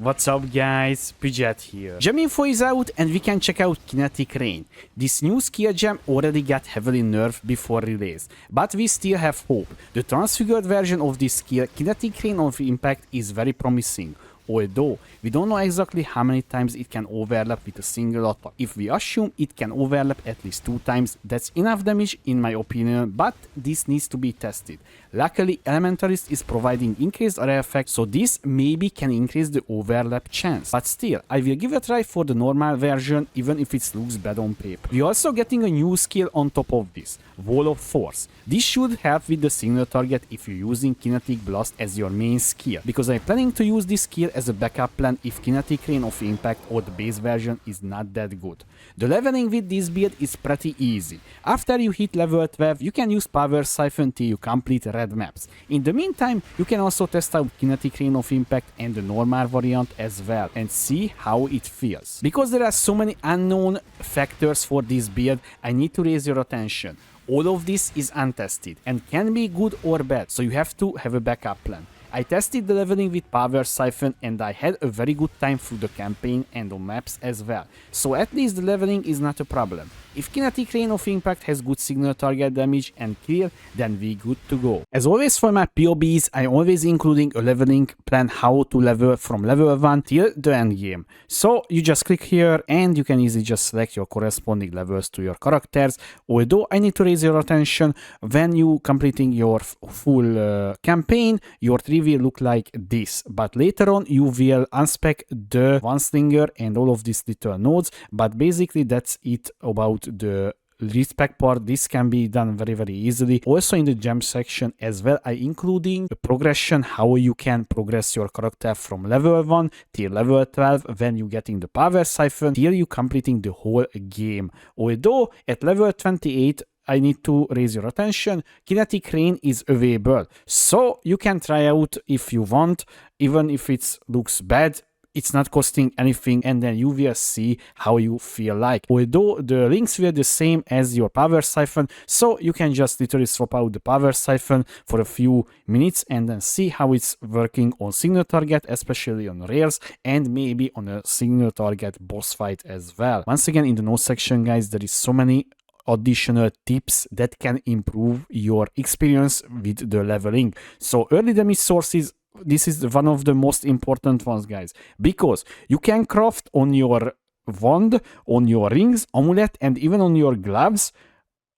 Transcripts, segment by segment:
What's up guys, Phys DoT here. Gem info is out and we can check out Kinetic Rain. This new skill gem already got heavily nerfed before release, but we still have hope. The transfigured version of this skill, Kinetic Rain of Impact, is very promising. Although we don't know exactly how many times it can overlap with a single attack. If we assume it can overlap at least 2 times, that's enough damage in my opinion, but this needs to be tested. Luckily, Elementalist is providing increased area effect, so this maybe can increase the overlap chance. But still, I will give a try for the normal version, even if it looks bad on paper. We're also getting a new skill on top of this, Wall of Force. This should help with the single target if you're using Kinetic Blast as your main skill, because I'm planning to use this skill as a backup plan if Kinetic Rain of Impact or the base version is not that good. The leveling with this build is pretty easy. After you hit level 12, you can use Power Siphon till you complete red maps. In the meantime, you can also test out Kinetic Rain of Impact and the normal variant as well and see how it feels. Because there are so many unknown factors for this build, I need to raise your attention. All of this is untested and can be good or bad, so you have to have a backup plan. I tested the leveling with Power Siphon and I had a very good time through the campaign and on maps as well, so at least the leveling is not a problem. If Kinetic Rain of Impact has good signal target damage and clear, then we good to go. As always for my POBs, I'm always including a leveling plan how to level from level 1 till the end game. So you just click here and you can easily just select your corresponding levels to your characters. Although I need to raise your attention, when you completing your full campaign, your tree will look like this. But later on you will unspec the one slinger and all of these little nodes. But basically that's it about the respec part. This can be done very easily. Also in the gem section as well, I including the progression, how you can progress your character from level 1 till level 12 when you getting the Power Siphon till you completing the whole game. Although at level 28 I need to raise your attention, Kinetic Rain is available, so you can try out if you want, even if it looks bad. It's not costing anything and then you will see how you feel like. Although the links were the same as your Power Siphon, so you can just literally swap out the Power Siphon for a few minutes and then see how it's working on single target, especially on rares, and maybe on a single target boss fight as well. Once again, in the notes section guys, there is so many additional tips that can improve your experience with the leveling. So early damage sources, this is one of the most important ones guys, because you can craft on your wand, on your rings, amulet, and even on your gloves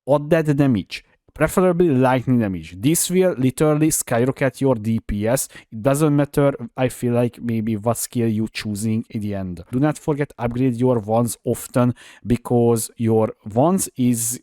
odd dead damage, preferably lightning damage. This will literally skyrocket your DPS. It doesn't matter, I feel like, maybe what skill you choosing in the end. Do not forget upgrade your wands often, because your wands is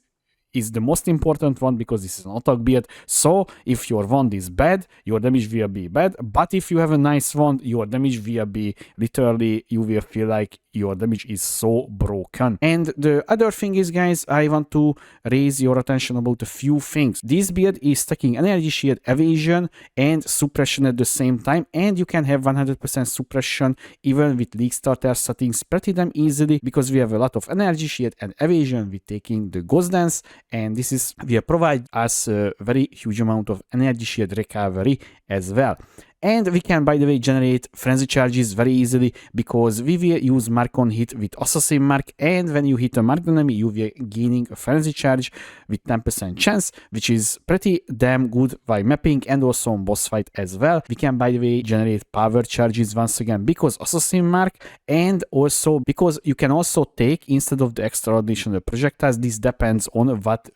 the most important one, because this is an attack build. So if your wand is bad, your damage will be bad, but if you have a nice wand, your damage will be literally, you will feel like your damage is so broken. And the other thing is guys, I want to raise your attention about a few things. This build is stacking energy shield, evasion and suppression at the same time, and you can have 100% suppression even with league starter settings pretty damn easily, because we have a lot of energy shield and evasion with taking the ghost dance, and this is will provide us a very huge amount of energy shield recovery as well. And we can, by the way, generate frenzy charges very easily, because we will use mark on hit with assassin mark, and when you hit a marked enemy you will gaining a frenzy charge with 10% chance, which is pretty damn good by mapping and also on boss fight as well. We can, by the way, generate power charges once again because assassin mark, and also because you can also take instead of the extra additional projectiles. This depends on what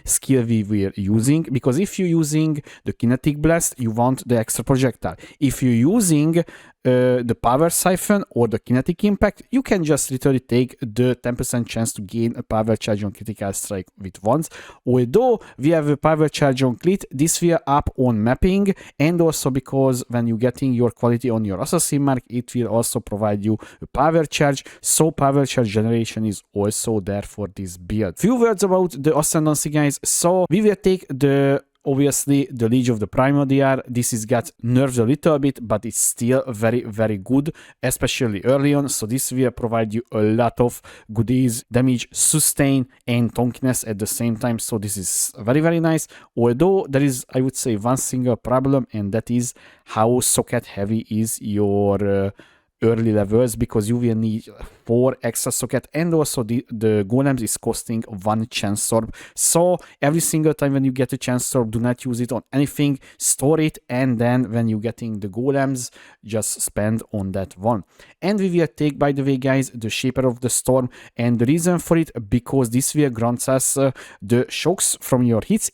skill we were using, because if you're using the kinetic blast you want the extra projectile. If you're using the Power Siphon or the Kinetic Impact, you can just literally take the 10% chance to gain a power charge on critical strike with wands. Although we have a power charge on crit, this will up on mapping, and also because when you're getting your quality on your assassin mark, it will also provide you a power charge, so power charge generation is also there for this build. Few words about the Ascendancy guys. So we will take the obviously the Liege of the Primordial. This is got nerfed a little bit, but it's still very good, especially early on. So this will provide you a lot of goodies, damage, sustain, and tankiness at the same time. So this is very nice. Although there is, I would say, one single problem, and that is how socket heavy is your early levels, because you will need 4 extra socket, and also the golems is costing 1 chance orb. So every single time when you get a chance orb, do not use it on anything, store it, and then when you're getting the golems, just spend on that one. And we will take, by the way guys, the Shaper of the Storm, and the reason for it, because this will grants us the shocks from your hits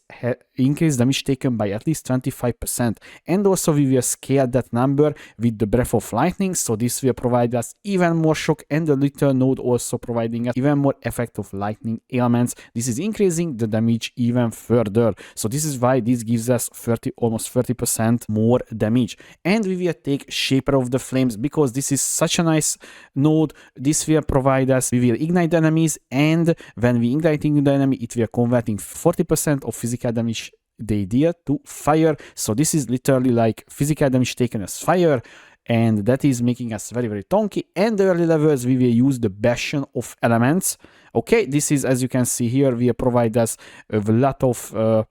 increase damage taken by at least 25%, and also we will scale that number with the Breath of Lightning, so this will provide us even more shock, and the little node also providing us even more effect of lightning elements. This is increasing the damage even further, so this is why this gives us almost 30% more damage. And we will take Shaper of the Flames, because this is such a nice node. This will provide us, we will ignite the enemies, and when we igniting the enemy, it will converting 40% of physical damage they deal to fire. So this is literally like physical damage taken as fire, and that is making us very, very tanky. And the early levels, we will use the Bastion of Elements. Okay, this is, as you can see here, will provide us a lot of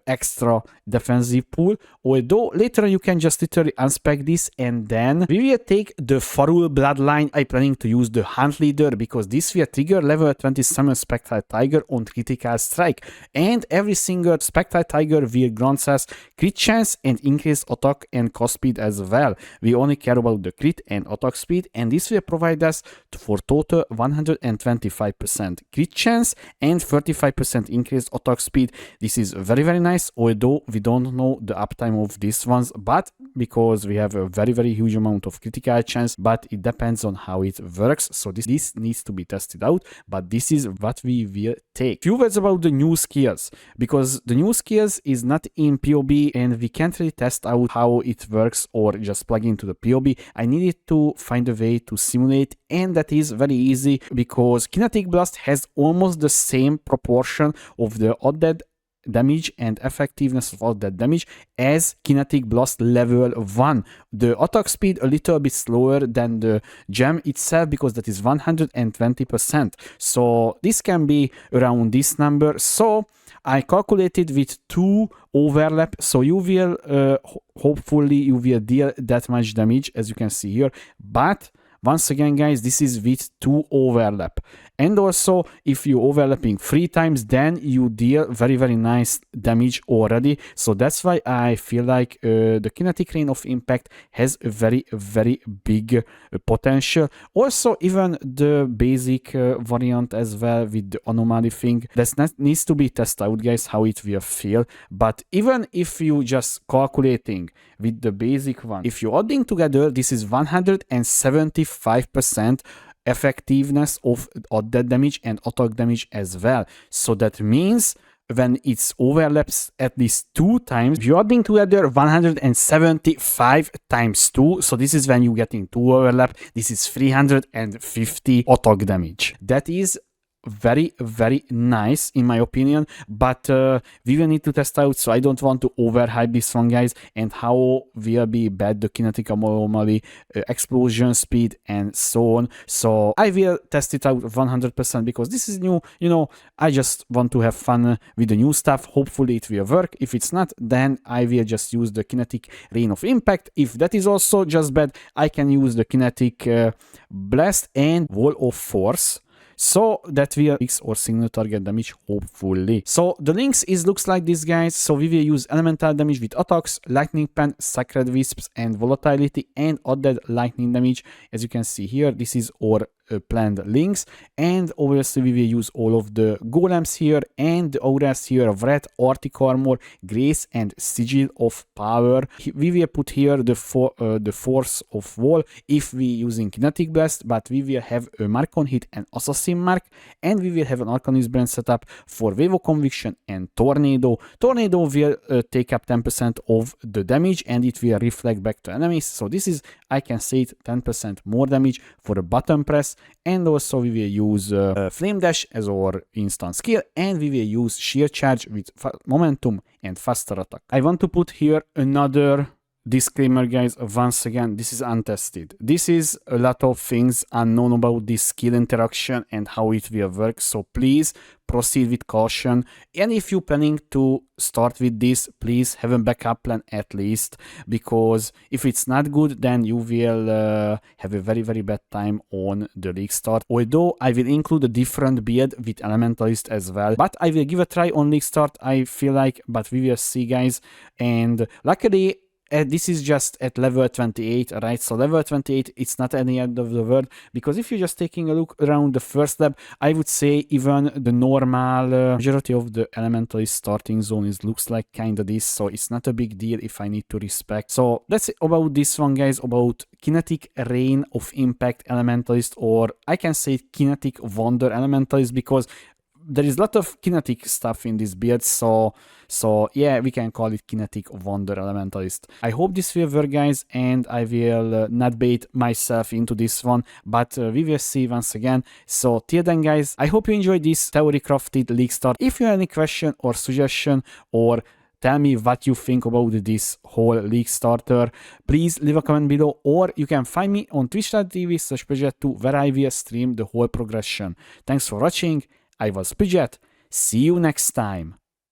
extra defensive pool, although later you can just literally unspec this. And then we will take the Farul Bloodline. I'm planning to use the Hunt Leader, because this will trigger level 20 summon Spectral Tiger on critical strike, and every single Spectral Tiger will grant us crit chance and increase attack and cast speed as well. We only care about the crit and attack speed, and this will provide us for total 125% crit chance and 35% increased attack speed. This is very, very nice, although we don't know the uptime of these ones, but because we have a very, very huge amount of critical chance, but it depends on how it works, so this needs to be tested out, but this is what we will take. Few words about the new skills, because the new skills is not in PoB, and we can't really test out how it works or just plug into the PoB. I needed to find a way to simulate, and that is very easy, because Kinetic Blast has almost the same proportion of the odded damage and effectiveness of all that damage as Kinetic Blast level 1. The attack speed a little bit slower than the gem itself, because that is 120%. So this can be around this number. So I calculated with 2 overlap, so you will hopefully you will deal that much damage, as you can see here. But once again guys, this is with 2 overlap, and also if you overlapping 3 times, then you deal very, very nice damage already. So that's why I feel like the Kinetic Rain of Impact has a very, very big potential. Also even the basic variant as well with the anomaly thing, that needs to be tested out guys, how it will feel. But even if you just calculating with the basic one, if you adding together, this is 175% effectiveness of odded damage and attack damage as well. So that means when it's overlaps at least 2 times, you're adding together 175 times 2. So this is when you're getting 2 overlap. This is 350 attack damage. That is very, very nice in my opinion, but we will need to test out, so I don't want to overhype this one guys, and how will be bad the kinetic anomaly, explosion speed and so on. So I will test it out 100% because this is new, you know, I just want to have fun with the new stuff. Hopefully it will work. If it's not, then I will just use the Kinetic Rain of Impact. If that is also just bad, I can use the Kinetic Blast and Wall of Force, so that will fix or signal target damage, hopefully. So the links looks like this guys. So we will use elemental damage with attacks, lightning pen, sacred wisps and volatility, and added lightning damage. As you can see here, this is our planned links, and obviously we will use all of the golems here and the auras here of red, arctic armor, grace and sigil of power. We will put here the force of wall if we using kinetic blast, but we will have a mark on hit and assassin mark, and we will have an arcanist brand setup for wave of conviction and tornado. Tornado will take up 10% of the damage and it will reflect back to enemies. So this is, I can say it, 10% more damage for a button press. And also we will use flame dash as our instant skill, and we will use sheer charge with momentum and faster attack. I want to put here another disclaimer guys, once again, this is untested. This is a lot of things unknown about this skill interaction and how it will work, so please proceed with caution. And if you're planning to start with this, please have a backup plan at least, because if it's not good, then you will have a very bad time on the league start. Although I will include a different build with Elementalist as well, but I will give a try on league start, I feel like, but we will see guys. And luckily this is just at level 28, right? So level 28, it's not any end of the world, because if you're just taking a look around the first lab, I would say even the normal majority of the Elementalist starting zone looks like kinda this, so it's not a big deal if I need to respect. So that's it about this one guys, about Kinetic Rain of Impact Elementalist, or I can say Kinetic Wonder Elementalist, because there is a lot of kinetic stuff in this build, so yeah, we can call it Kinetic Wonder Elementalist. I hope this will work guys, and I will not bait myself into this one, but we will see once again. So till then guys, I hope you enjoyed this theory crafted league start. If you have any question or suggestion, or tell me what you think about this whole league starter, please leave a comment below, or you can find me on twitch.tv/Phys DoT, where I will stream the whole progression. Thanks for watching. I was Phys DoT. See you next time.